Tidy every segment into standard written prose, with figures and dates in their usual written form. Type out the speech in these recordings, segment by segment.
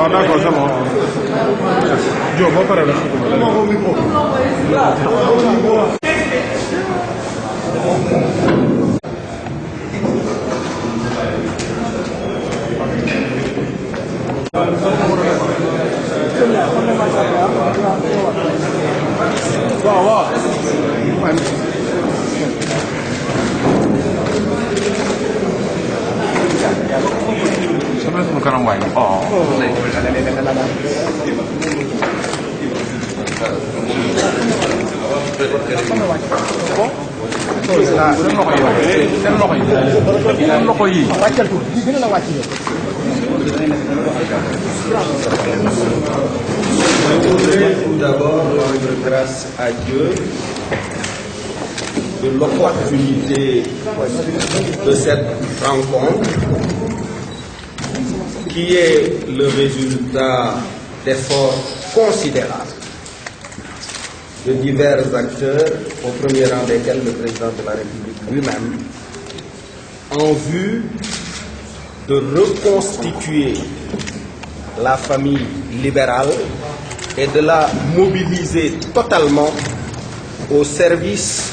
d'accord, c'est bon. Joe, bon parole. Je voudrais tout d'abord rendre grâce à Dieu de l'opportunité de cette rencontre qui est le résultat d'efforts considérables de divers acteurs, au premier rang desquels le président de la République lui-même, en vue de reconstituer la famille libérale et de la mobiliser totalement au service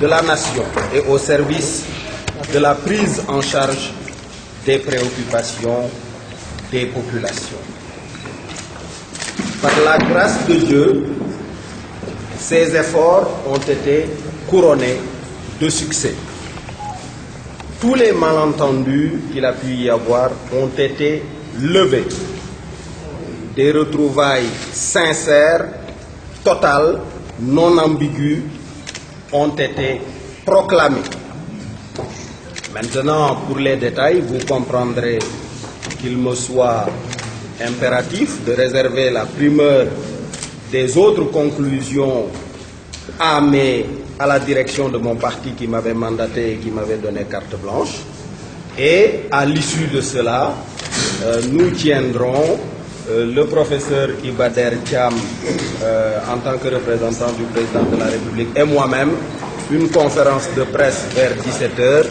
de la nation et au service de la prise en charge des préoccupations des populations. Par la grâce de Dieu, ces efforts ont été couronnés de succès. Tous les malentendus qu'il a pu y avoir ont été levés. Des retrouvailles sincères, totales, non ambiguës, ont été proclamées. Maintenant, pour les détails, vous comprendrez qu'il me soit impératif de réserver la primeur des autres conclusions à la direction de mon parti qui m'avait mandaté et qui m'avait donné carte blanche. Et à l'issue de cela, nous tiendrons, le professeur Ibader Thiam, en tant que représentant du président de la République, et moi-même, une conférence de presse vers 17h,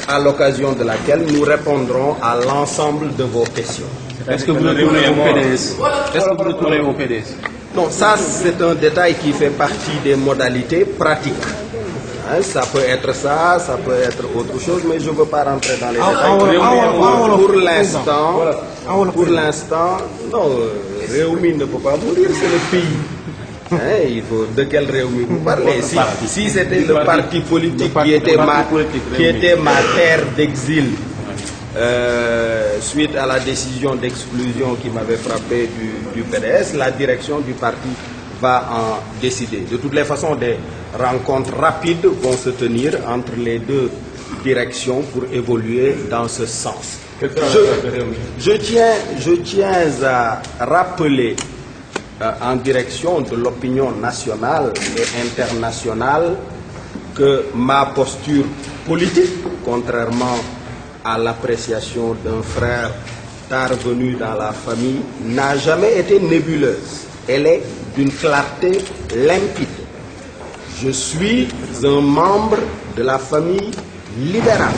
à l'occasion de laquelle nous répondrons à l'ensemble de vos questions. Est-ce que vous retournez au PDS? Est-ce que vous retournez au PDS? Non, ça c'est un détail qui fait partie des modalités pratiques. Hein, ça peut être ça, ça peut être autre chose, mais je ne veux pas rentrer dans les détails. Pour l'instant, non, Réumi ne peut pas mourir, c'est le pays. Hein, il faut, de quel Réumi vous parlez? Si c'était le parti politique qui était ma terre d'exil, suite à la décision d'exclusion qui m'avait frappé du PDS, la direction du parti va en décider. De toutes les façons, des rencontres rapides vont se tenir entre les deux directions pour évoluer dans ce sens. Je tiens à rappeler en direction de l'opinion nationale et internationale que ma posture politique, contrairement à l'appréciation d'un frère tard venu dans la famille, n'a jamais été nébuleuse. Elle est d'une clarté limpide. Je suis un membre de la famille libérale.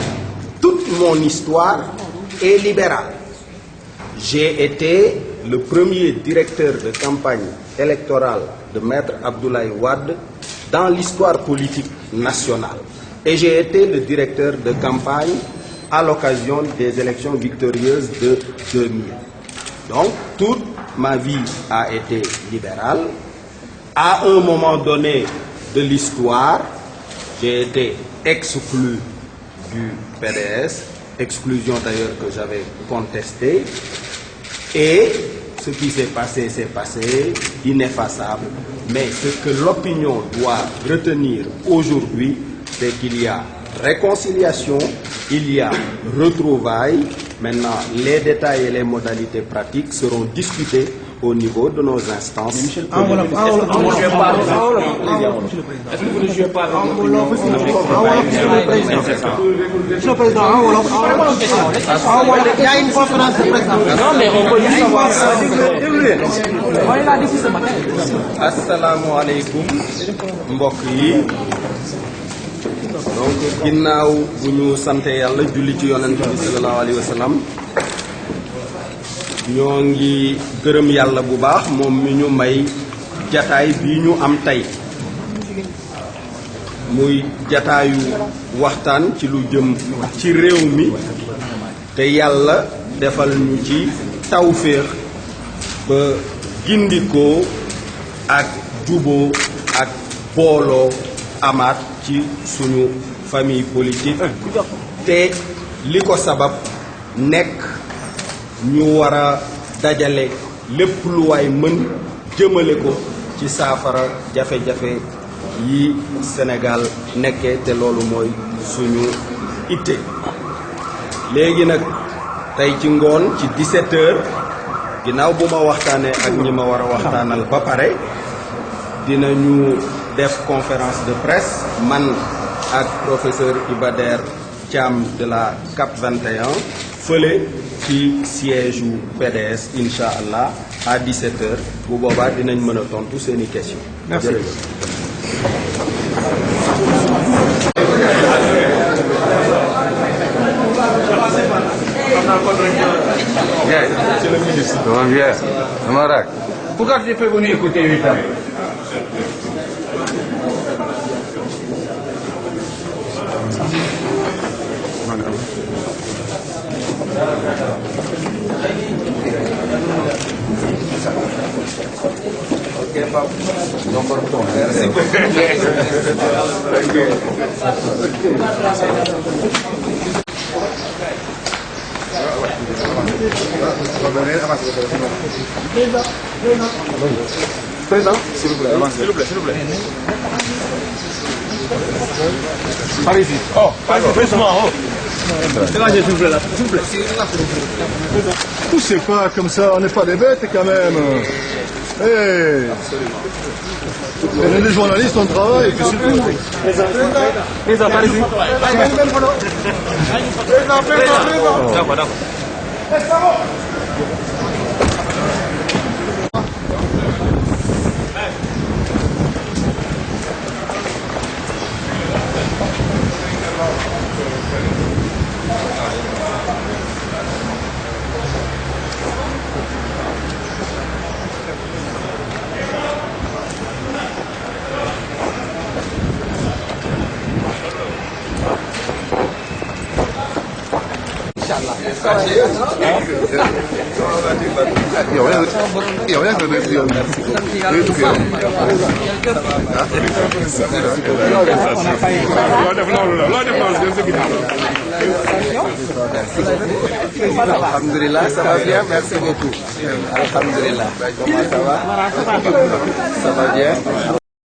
Toute mon histoire est libérale. J'ai été le premier directeur de campagne électorale de Maître Abdoulaye Wade dans l'histoire politique nationale. Et j'ai été le directeur de campagne à l'occasion des élections victorieuses de 2000. Donc, toute ma vie a été libérale. À un moment donné de l'histoire, j'ai été exclu du PDS, exclusion d'ailleurs que j'avais contestée. Et ce qui s'est passé, ineffaçable. Mais ce que l'opinion doit retenir aujourd'hui, c'est qu'il y a réconciliation, il y a retrouvailles. Maintenant, les détails et les modalités pratiques seront discutés au niveau de nos instances. Est-ce que vous ne jouez pas Monsieur le Président, il y a une conférence de presse. Non, mais on peut juste savoir ça. On l'a dit ce matin. Assalamu alaikum, mbokk yi. Donc ginnaaw bu ñu sante Yàlla julli ci yonent bi sallallahu alayhi wa sallam, ñoo ngi gërëm yàlla bu baax moom mi ñu may jataay bi ñu am tey muy jataayu waxtaan ci lu jëm ci réew mi te yàlla defal ñu ci tawféex ba gindikoo ak juboo ak booloo amaat ci suñu famille politique te li ko sabab nekk ñu war a dajale lépp lu waay mën jëmale ko ci saafara jafe-jafe yi Sénégal nekkee te loolu mooy suñu itte léegi nag tey ci ngoon ci 17h ginnaaw bu ma waxtaanee ak ñi ma war a waxtaanal ba pare dinañu def conférence de presse man ak professeur Iba Der Thiam de la CAP 21 fële ci siège u PDS incha allah à 17h bu boobaa dinañ mën a tontu seen i question. Merci. C'est le ministre. Ça va bien. Amarak. Pourquoi tu es pas venu écouter 8 ans? Merci beaucoup. Président, s'il vous plaît, avancez. S'il vous plaît, s'il vous plaît. Par ici. Oh, par ici, doucement. Oh. Dégagez, s'il vous plaît, là. S'il vous plaît. Poussez pas comme ça, on n'est pas des bêtes quand même. Hey. On est des journalistes, on travaille. Président, par ici. D'accord. Alhamdulillah, ça va bien, merci beaucoup. Alhamdulillah. Comment ça va? Ça va bien?